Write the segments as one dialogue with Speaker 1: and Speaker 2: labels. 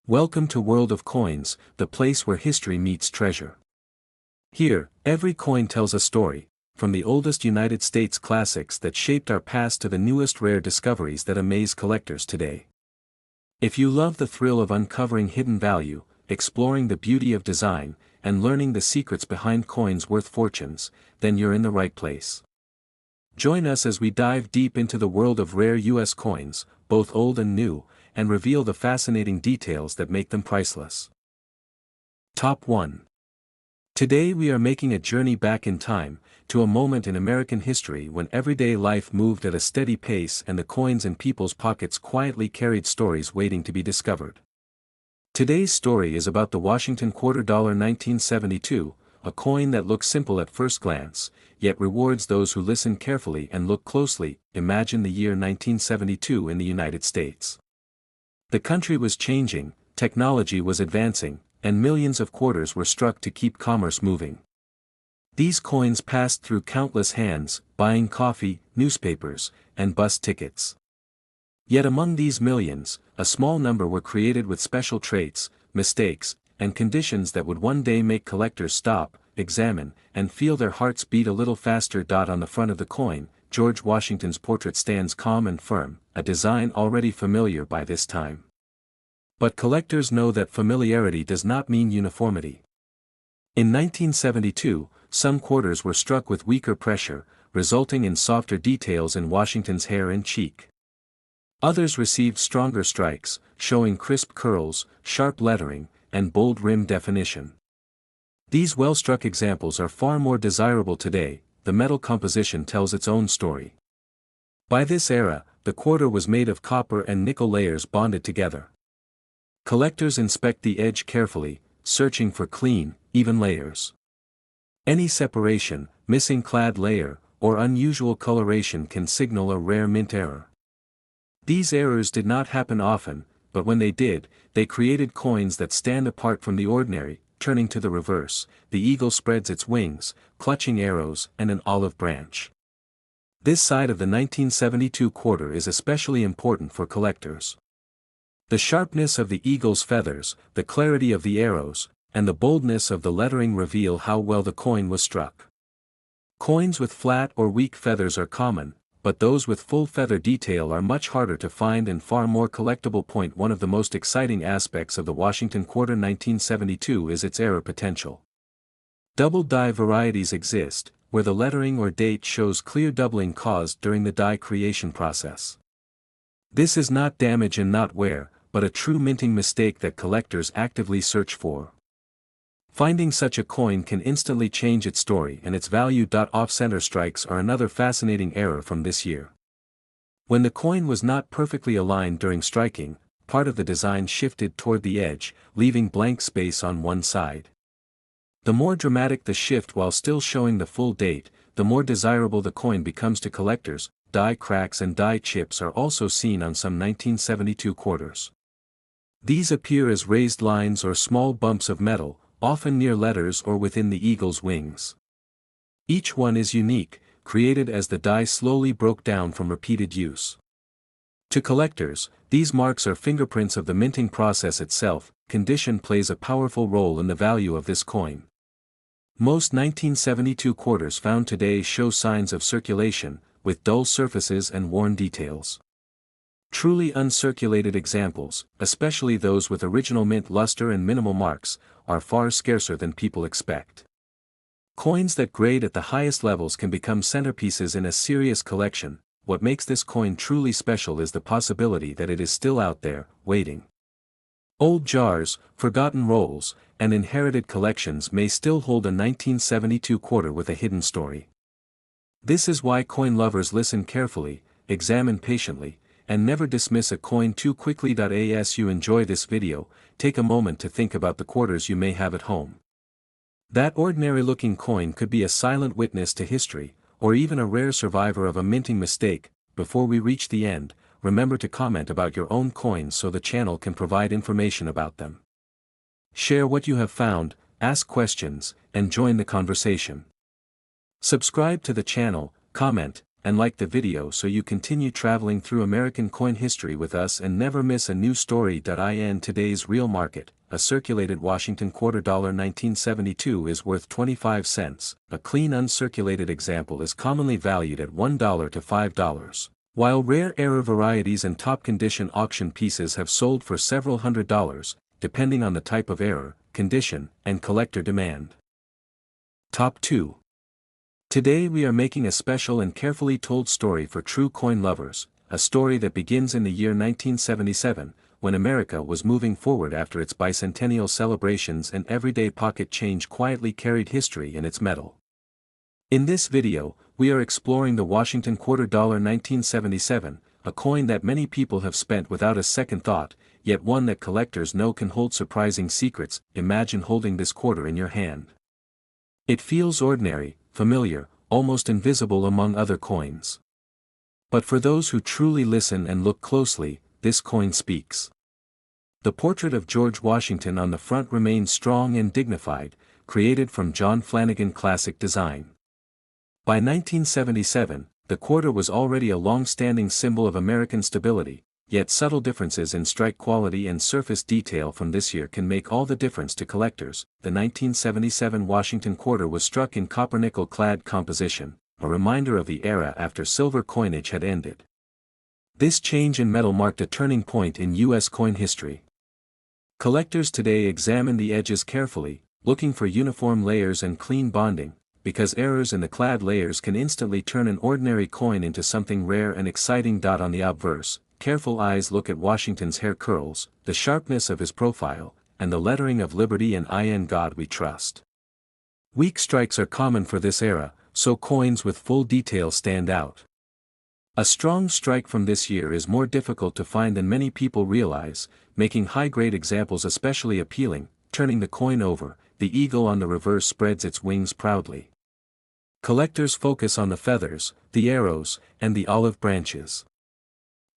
Speaker 1: Welcome to World of Coins, the place where history meets treasure. Here, every coin tells a story, from the oldest United States classics that shaped our past to the newest rare discoveries that amaze collectors today. If you love the thrill of uncovering hidden value, exploring the beauty of design, and learning the secrets behind coins worth fortunes, then you're in the right place. Join us as we dive deep into the world of rare U.S. coins, both old and new, and reveal the fascinating details that make them priceless. Top 1. Today we are making a journey back in time, to a moment in American history when everyday life moved at a steady pace and the coins in people's pockets quietly carried stories waiting to be discovered. Today's story is about the Washington $quarter 1972, a coin that looks simple at first glance, yet rewards those who listen carefully and look closely. Imagine the year 1972 in the United States. The country was changing, technology was advancing, and millions of quarters were struck to keep commerce moving. These coins passed through countless hands, buying coffee, newspapers, and bus tickets. Yet among these millions, a small number were created with special traits, mistakes, and conditions that would one day make collectors stop, examine, and feel their hearts beat a little faster. On the front of the coin, George Washington's portrait stands calm and firm, a design already familiar by this time. But collectors know that familiarity does not mean uniformity. In 1972, some quarters were struck with weaker pressure, resulting in softer details in Washington's hair and cheek. Others received stronger strikes, showing crisp curls, sharp lettering, and bold rim definition. These well-struck examples are far more desirable today. The metal composition tells its own story. By this era, the quarter was made of copper and nickel layers bonded together. Collectors inspect the edge carefully, searching for clean, even layers. Any separation, missing clad layer, or unusual coloration can signal a rare mint error. These errors did not happen often, but when they did, they created coins that stand apart from the ordinary. Turning to the reverse, the eagle spreads its wings, clutching arrows and an olive branch. This side of the 1972 quarter is especially important for collectors. The sharpness of the eagle's feathers, the clarity of the arrows, and the boldness of the lettering reveal how well the coin was struck. Coins with flat or weak feathers are common, but those with full feather detail are much harder to find and far more collectible. One of the most exciting aspects of the Washington quarter 1972 is its error potential. Double die varieties exist, where the lettering or date shows clear doubling caused during the die creation process. This is not damage and not wear, but a true minting mistake that collectors actively search for. Finding such a coin can instantly change its story and its value. Off-center strikes are another fascinating error from this year. When the coin was not perfectly aligned during striking, part of the design shifted toward the edge, leaving blank space on one side. The more dramatic the shift while still showing the full date, the more desirable the coin becomes to collectors. Die cracks and die chips are also seen on some 1972 quarters. These appear as raised lines or small bumps of metal, often near letters or within the eagle's wings. Each one is unique, created as the die slowly broke down from repeated use. To collectors, these marks are fingerprints of the minting process itself. Condition plays a powerful role in the value of this coin. Most 1972 quarters found today show signs of circulation, with dull surfaces and worn details. Truly uncirculated examples, especially those with original mint luster and minimal marks, are far scarcer than people expect. Coins that grade at the highest levels can become centerpieces in a serious collection. What makes this coin truly special is the possibility that it is still out there, waiting. Old jars, forgotten rolls, and inherited collections may still hold a 1972 quarter with a hidden story. This is why coin lovers listen carefully, examine patiently, and never dismiss a coin too quickly. As you enjoy this video, take a moment to think about the quarters you may have at home. That ordinary-looking coin could be a silent witness to history, or even a rare survivor of a minting mistake. Before we reach the end, remember to comment about your own coins so the channel can provide information about them. Share what you have found, ask questions, and join the conversation. Subscribe to the channel, comment, and like the video so you continue traveling through American coin history with us and never miss a new story. In today's real market, a circulated Washington quarter $1972 is worth 25 cents. A clean uncirculated example is commonly valued at $1 to $5. While rare error varieties and top condition auction pieces have sold for several $100s, depending on the type of error, condition, and collector demand. Top 2. Today we are making a special and carefully told story for true coin lovers, a story that begins in the year 1977, when America was moving forward after its bicentennial celebrations and everyday pocket change quietly carried history in its metal. In this video, we are exploring the Washington quarter $1977, a coin that many people have spent without a second thought, yet one that collectors know can hold surprising secrets. Imagine holding this quarter in your hand. It feels ordinary, familiar, almost invisible among other coins. But for those who truly listen and look closely, this coin speaks. The portrait of George Washington on the front remains strong and dignified, created from John Flanagan classic design. By 1977, the quarter was already a long-standing symbol of American stability, yet subtle differences in strike quality and surface detail from this year can make all the difference to collectors. The 1977 Washington quarter was struck in copper-nickel clad composition, a reminder of the era after silver coinage had ended. This change in metal marked a turning point in U.S. coin history. Collectors today examine the edges carefully, looking for uniform layers and clean bonding, because errors in the clad layers can instantly turn an ordinary coin into something rare and exciting. On the obverse, careful eyes look at Washington's hair curls, the sharpness of his profile, and the lettering of Liberty and In God We Trust. Weak strikes are common for this era, so coins with full detail stand out. A strong strike from this year is more difficult to find than many people realize, making high-grade examples especially appealing. Turning the coin over, the eagle on the reverse spreads its wings proudly. Collectors focus on the feathers, the arrows, and the olive branches.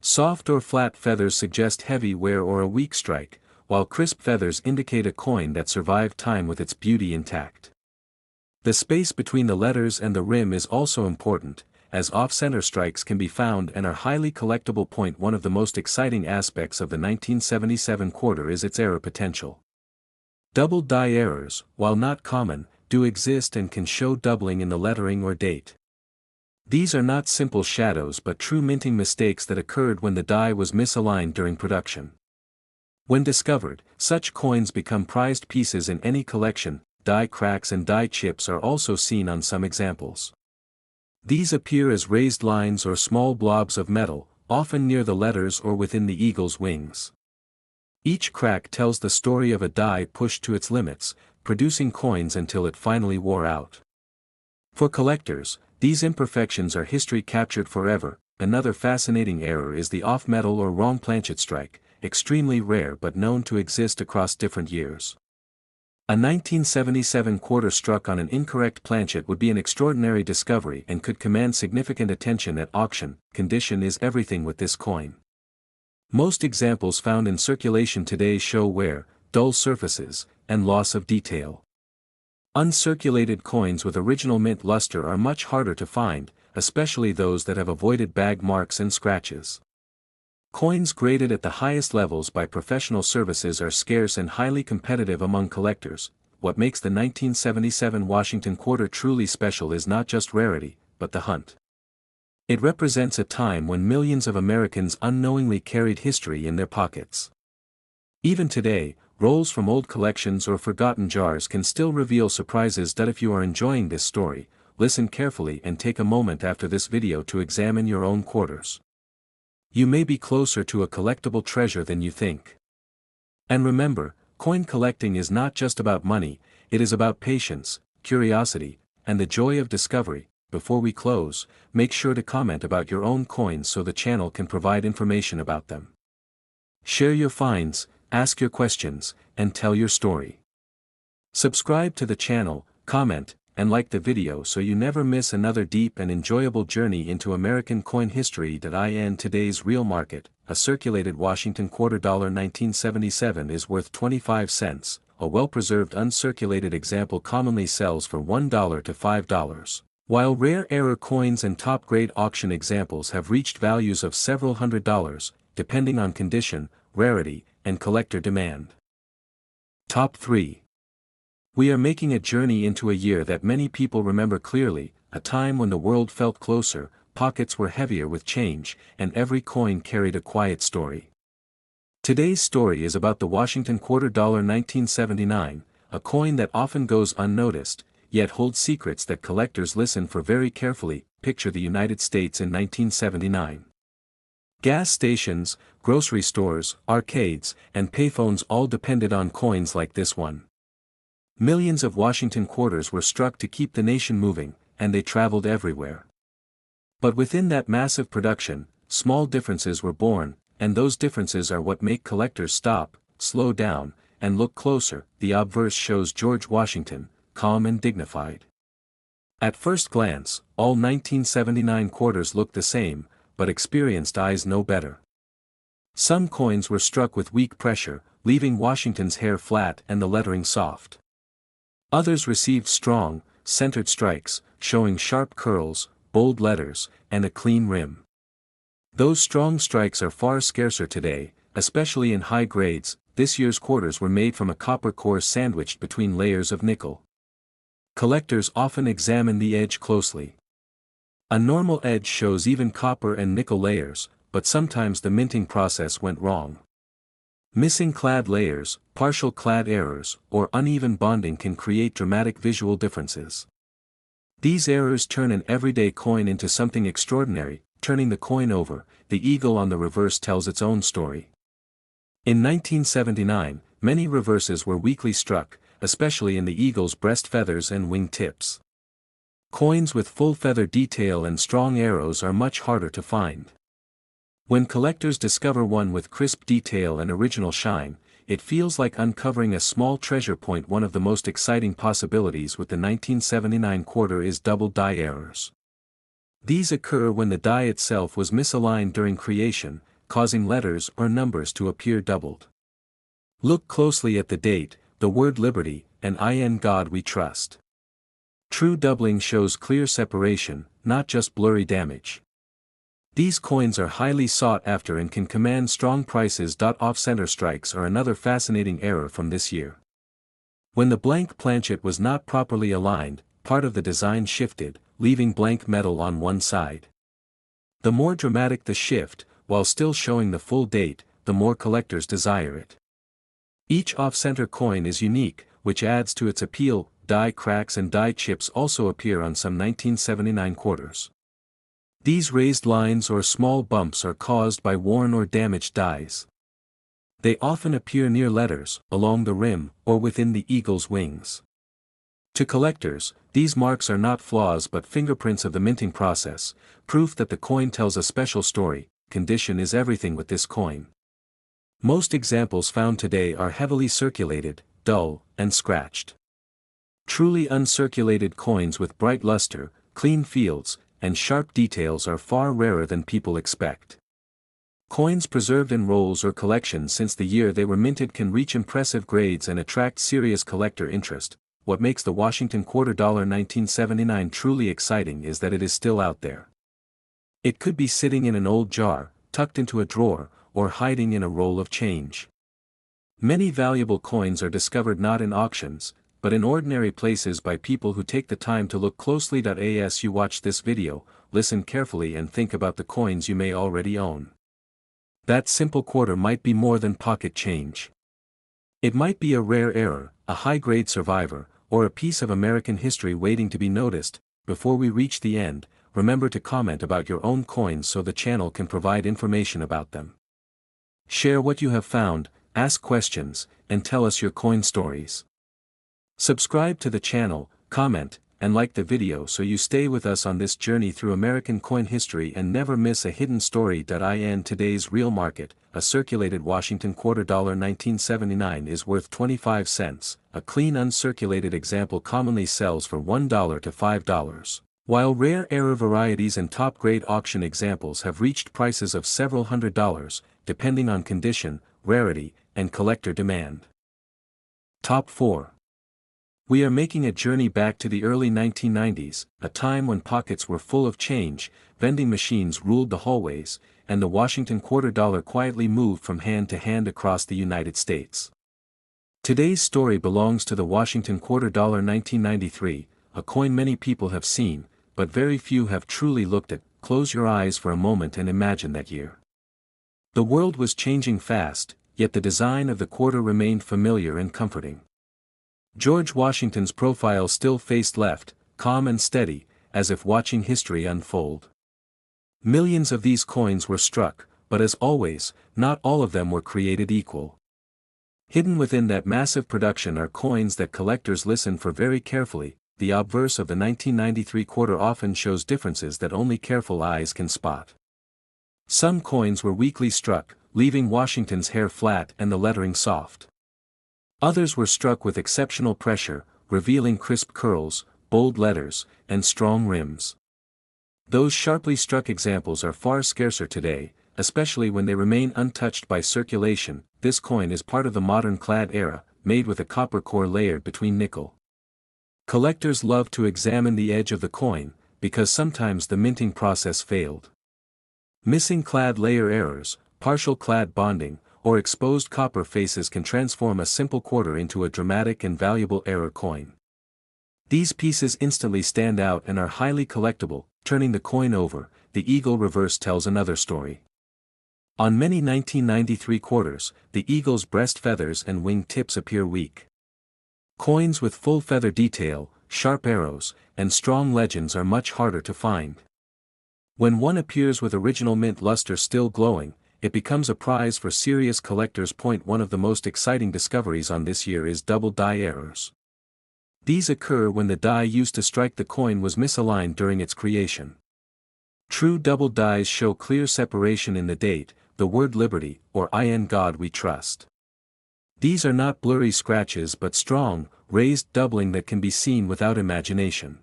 Speaker 1: Soft or flat feathers suggest heavy wear or a weak strike, while crisp feathers indicate a coin that survived time with its beauty intact. The space between the letters and the rim is also important, as off-center strikes can be found and are highly collectible. One of the most exciting aspects of the 1977 quarter is its error potential. Double die errors, while not common, do exist and can show doubling in the lettering or date. These are not simple shadows but true minting mistakes that occurred when the die was misaligned during production. When discovered, such coins become prized pieces in any collection. Die cracks and die chips are also seen on some examples. These appear as raised lines or small blobs of metal, often near the letters or within the eagle's wings. Each crack tells the story of a die pushed to its limits, producing coins until it finally wore out. For collectors, these imperfections are history captured forever. Another fascinating error is the off-metal or wrong planchet strike, extremely rare but known to exist across different years. A 1977 quarter struck on an incorrect planchet would be an extraordinary discovery and could command significant attention at auction. Condition is everything with this coin. Most examples found in circulation today show wear, dull surfaces, and loss of detail. Uncirculated coins with original mint luster are much harder to find, especially those that have avoided bag marks and scratches. Coins graded at the highest levels by professional services are scarce and highly competitive among collectors. What makes the 1977 Washington quarter truly special is not just rarity, but the hunt. It represents a time when millions of Americans unknowingly carried history in their pockets. Even today, rolls from old collections or forgotten jars can still reveal surprises. If you are enjoying this story, listen carefully and take a moment after this video to examine your own quarters. You may be closer to a collectible treasure than you think. And remember, coin collecting is not just about money, it is about patience, curiosity, and the joy of discovery. Before we close, make sure to comment about your own coins so the channel can provide information about them. Share your finds, ask your questions, and tell your story. Subscribe to the channel, comment, and like the video so you never miss another deep and enjoyable journey into American coin history. In today's real market, a circulated Washington quarter $1977 is worth 25 cents, a well-preserved uncirculated example commonly sells for $1 to $5. While rare error coins and top-grade auction examples have reached values of several $100s, depending on condition, rarity, and collector demand. Top 3. We are making a journey into a year that many people remember clearly, a time when the world felt closer, pockets were heavier with change, and every coin carried a quiet story. Today's story is about the Washington quarter dollar 1979, a coin that often goes unnoticed, yet holds secrets that collectors listen for very carefully. Picture the United States in 1979. Gas stations, grocery stores, arcades, and payphones all depended on coins like this one. Millions of Washington quarters were struck to keep the nation moving, and they traveled everywhere. But within that massive production, small differences were born, and those differences are what make collectors stop, slow down, and look closer. The obverse shows George Washington, calm and dignified. At first glance, all 1979 quarters looked the same, but experienced eyes know better. Some coins were struck with weak pressure, leaving Washington's hair flat and the lettering soft. Others received strong, centered strikes, showing sharp curls, bold letters, and a clean rim. Those strong strikes are far scarcer today, especially in high grades. This year's quarters were made from a copper core sandwiched between layers of nickel. Collectors often examine the edge closely. A normal edge shows even copper and nickel layers, but sometimes the minting process went wrong. Missing clad layers, partial clad errors, or uneven bonding can create dramatic visual differences. These errors turn an everyday coin into something extraordinary. Turning the coin over, the eagle on the reverse tells its own story. In 1979, many reverses were weakly struck, especially in the eagle's breast feathers and wing tips. Coins with full feather detail and strong arrows are much harder to find. When collectors discover one with crisp detail and original shine, it feels like uncovering a small treasure point. One of the most exciting possibilities with the 1979 quarter is double die errors. These occur when the die itself was misaligned during creation, causing letters or numbers to appear doubled. Look closely at the date, the word liberty, and in God we trust. True doubling shows clear separation, not just blurry damage. These coins are highly sought after and can command strong prices. Off-center strikes are another fascinating error from this year. When the blank planchet was not properly aligned, part of the design shifted, leaving blank metal on one side. The more dramatic the shift, while still showing the full date, the more collectors desire it. Each off-center coin is unique, which adds to its appeal. Die cracks and die chips also appear on some 1979 quarters. These raised lines or small bumps are caused by worn or damaged dies. They often appear near letters, along the rim, or within the eagle's wings. To collectors, these marks are not flaws but fingerprints of the minting process, proof that the coin tells a special story. Condition is everything with this coin. Most examples found today are heavily circulated, dull, and scratched. Truly uncirculated coins with bright luster, clean fields, and sharp details are far rarer than people expect. Coins preserved in rolls or collections since the year they were minted can reach impressive grades and attract serious collector interest. What makes the Washington quarter dollar 1979 truly exciting is that it is still out there. It could be sitting in an old jar, tucked into a drawer, or hiding in a roll of change. Many valuable coins are discovered not in auctions, but in ordinary places by people who take the time to look closely. As you watch this video, listen carefully and think about the coins you may already own. That simple quarter might be more than pocket change. It might be a rare error, a high-grade survivor, or a piece of American history waiting to be noticed. Before we reach the end, remember to comment about your own coins so the channel can provide information about them. Share what you have found, ask questions, and tell us your coin stories. Subscribe to the channel, comment, and like the video so you stay with us on this journey through American coin history and never miss a hidden story. In today's real market, a circulated Washington quarter dollar 1979 is worth 25 cents, a clean uncirculated example commonly sells for $1 to $5. While rare error varieties and top-grade auction examples have reached prices of several $100s, depending on condition, rarity, and collector demand. Top 4. We are making a journey back to the early 1990s, a time when pockets were full of change, vending machines ruled the hallways, and the Washington $quarter quietly moved from hand to hand across the United States. Today's story belongs to the Washington $quarter 1993, a coin many people have seen, but very few have truly looked at. Close your eyes for a moment and imagine that year. The world was changing fast, yet the design of the quarter remained familiar and comforting. George Washington's profile still faced left, calm and steady, as if watching history unfold. Millions of these coins were struck, but as always, not all of them were created equal. Hidden within that massive production are coins that collectors listen for very carefully. The obverse of the 1993 quarter often shows differences that only careful eyes can spot. Some coins were weakly struck, leaving Washington's hair flat and the lettering soft. Others were struck with exceptional pressure, revealing crisp curls, bold letters, and strong rims. Those sharply struck examples are far scarcer today, especially when they remain untouched by circulation. This coin is part of the modern clad era, made with a copper core layered between nickel. Collectors love to examine the edge of the coin, because sometimes the minting process failed. Missing clad layer errors, partial clad bonding, or exposed copper faces can transform a simple quarter into a dramatic and valuable error coin. These pieces instantly stand out and are highly collectible. Turning the coin over, the eagle reverse tells another story. On many 1993 quarters, the eagle's breast feathers and wing tips appear weak. Coins with full feather detail, sharp arrows, and strong legends are much harder to find. When one appears with original mint luster still glowing, it becomes a prize for serious collectors. One of the most exciting discoveries on this year is double die errors. These occur when the die used to strike the coin was misaligned during its creation. True double dies show clear separation in the date, the word liberty, or in God we trust. These are not blurry scratches but strong, raised doubling that can be seen without imagination.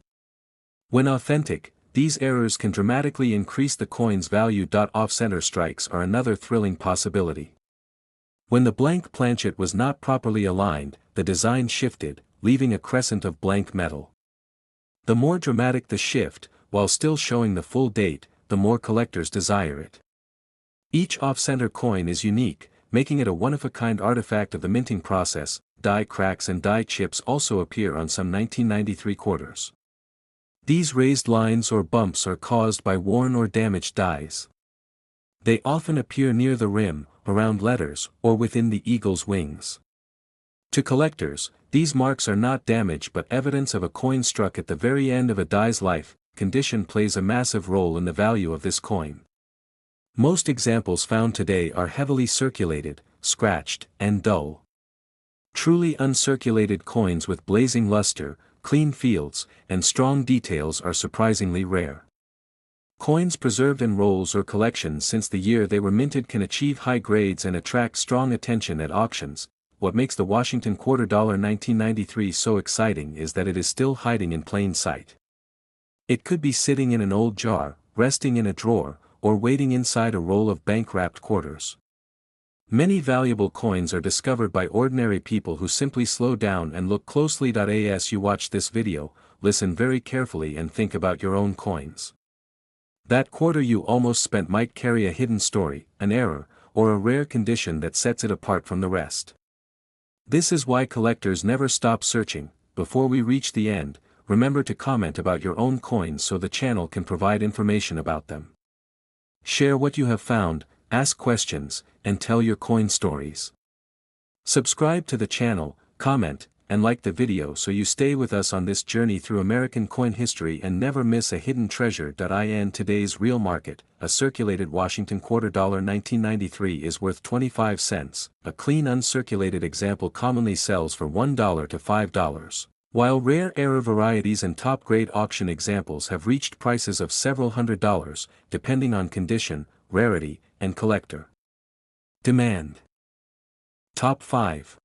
Speaker 1: When authentic, these errors can dramatically increase the coin's value. Off-center strikes are another thrilling possibility. When the blank planchet was not properly aligned, the design shifted, leaving a crescent of blank metal. The more dramatic the shift, while still showing the full date, the more collectors desire it. Each off-center coin is unique, making it a one-of-a-kind artifact of the minting process. Die cracks and die chips also appear on some 1993 quarters. These raised lines or bumps are caused by worn or damaged dies. They often appear near the rim, around letters, or within the eagle's wings. To collectors, these marks are not damage but evidence of a coin struck at the very end of a die's life. Condition plays a massive role in the value of this coin. Most examples found today are heavily circulated, scratched, and dull. Truly uncirculated coins with blazing luster, clean fields, and strong details are surprisingly rare. Coins preserved in rolls or collections since the year they were minted can achieve high grades and attract strong attention at auctions. What makes the Washington $quarter 1993 so exciting is that it is still hiding in plain sight. It could be sitting in an old jar, resting in a drawer, or waiting inside a roll of bank-wrapped quarters. Many valuable coins are discovered by ordinary people who simply slow down and look closely. As you watch this video, listen very carefully and think about your own coins. That quarter you almost spent might carry a hidden story, an error, or a rare condition that sets it apart from the rest. This is why collectors never stop searching. Before we reach the end, remember to comment about your own coins so the channel can provide information about them. Share what you have found, ask questions, and tell your coin stories. Subscribe to the channel, comment, and like the video so you stay with us on this journey through American coin history and never miss a hidden treasure. In today's real market, a circulated Washington $quarter 1993 is worth 25 cents. A clean uncirculated example commonly sells for $1 to $5. While rare error varieties and top-grade auction examples have reached prices of several $100s, depending on condition, rarity, and collector demand. Top 5.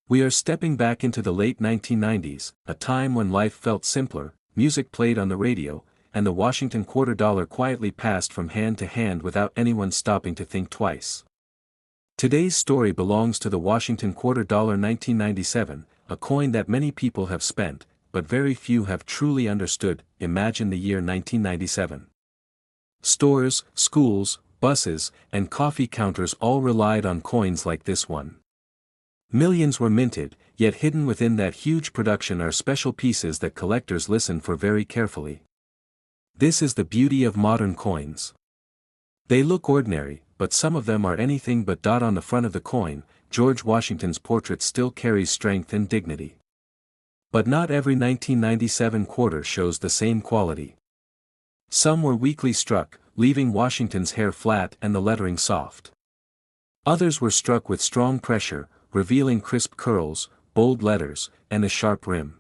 Speaker 1: We are stepping back into the late 1990s, a time when life felt simpler, music played on the radio, and the Washington $quarter quietly passed from hand to hand without anyone stopping to think twice. Today's story belongs to the Washington $quarter 1997, a coin that many people have spent, but very few have truly understood. Imagine the year 1997. Stores, schools, buses, and coffee counters all relied on coins like this one. Millions were minted, yet hidden within that huge production are special pieces that collectors listen for very carefully. This is the beauty of modern coins. They look ordinary, but some of them are anything but. On the front of the coin, George Washington's portrait still carries strength and dignity. But not every 1997 quarter shows the same quality. Some were weakly struck, leaving Washington's hair flat and the lettering soft. Others were struck with strong pressure, revealing crisp curls, bold letters, and a sharp rim.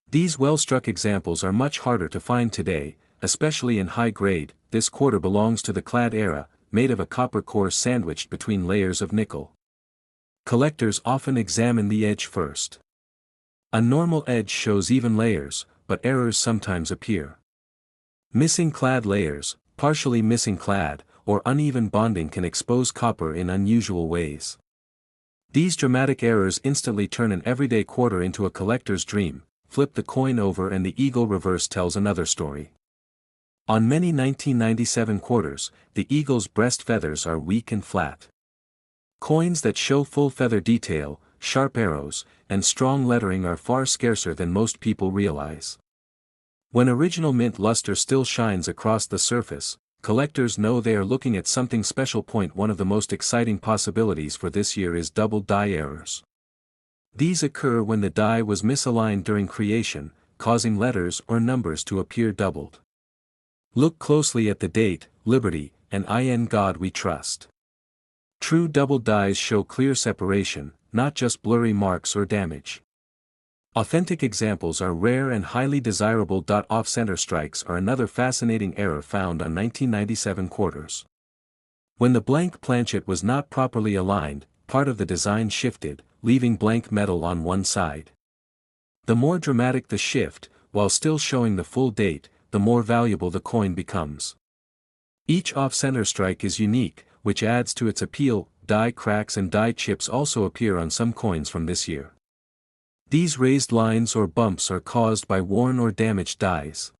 Speaker 1: These well-struck examples are much harder to find today, especially in high grade. This quarter belongs to the clad era, made of a copper core sandwiched between layers of nickel. Collectors often examine the edge first. A normal edge shows even layers, but errors sometimes appear. Missing clad layers, partially missing clad, or uneven bonding can expose copper in unusual ways. These dramatic errors instantly turn an everyday quarter into a collector's dream. Flip the coin over and the eagle reverse tells another story. On many 1997 quarters, the eagle's breast feathers are weak and flat. Coins that show full feather detail, sharp arrows, and strong lettering are far scarcer than most people realize. When original mint luster still shines across the surface, collectors know they are looking at something special. One of the most exciting possibilities for this year is double die errors. These occur when the die was misaligned during creation, causing letters or numbers to appear doubled. Look closely at the date, Liberty, and In God We Trust. True double dies show clear separation, not just blurry marks or damage. Authentic examples are rare and highly desirable. Off-center strikes are another fascinating error found on 1997 quarters. When the blank planchet was not properly aligned, part of the design shifted, leaving blank metal on one side. The more dramatic the shift, while still showing the full date, the more valuable the coin becomes. Each off-center strike is unique, which adds to its appeal. Die cracks and die chips also appear on some coins from this year. These raised lines or bumps are caused by worn or damaged dies.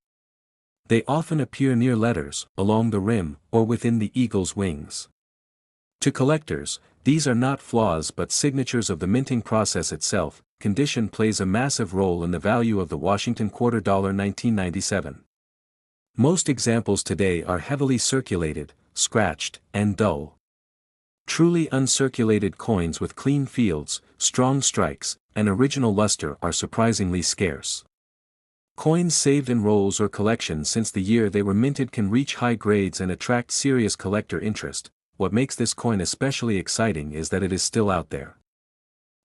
Speaker 1: They often appear near letters, along the rim, or within the eagle's wings. To collectors, these are not flaws but signatures of the minting process itself. Condition plays a massive role in the value of the Washington quarter. 1997. Most examples today are heavily circulated, scratched, and dull. Truly uncirculated coins with clean fields, strong strikes, and original luster are surprisingly scarce. Coins saved in rolls or collections since the year they were minted can reach high grades and attract serious collector interest. What makes this coin especially exciting is that it is still out there.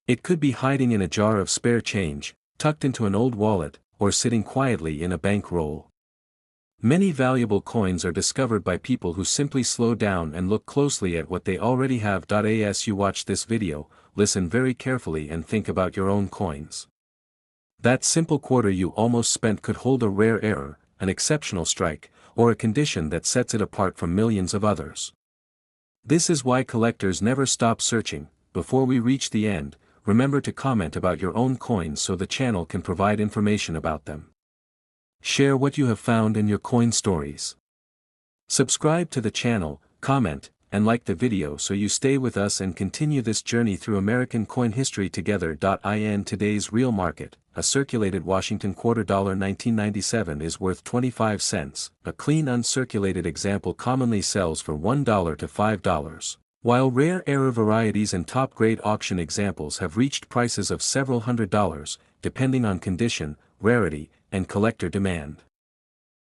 Speaker 1: It could be hiding in a jar of spare change, tucked into an old wallet, or sitting quietly in a bank roll. Many valuable coins are discovered by people who simply slow down and look closely at what they already have. As you watch this video, listen very carefully and think about your own coins. That simple quarter you almost spent could hold a rare error, an exceptional strike, or a condition that sets it apart from millions of others. This is why collectors never stop searching. Before we reach the end, remember to comment about your own coins so the channel can provide information about them. Share what you have found in your coin stories. Subscribe to the channel, comment, and like the video so you stay with us and continue this journey through American coin history together. In today's real market, a circulated Washington quarter 1997 is worth 25 cents. A clean uncirculated example commonly sells for $1 to $5, while rare error varieties and top-grade auction examples have reached prices of several $100s, depending on condition, rarity, and collector demand.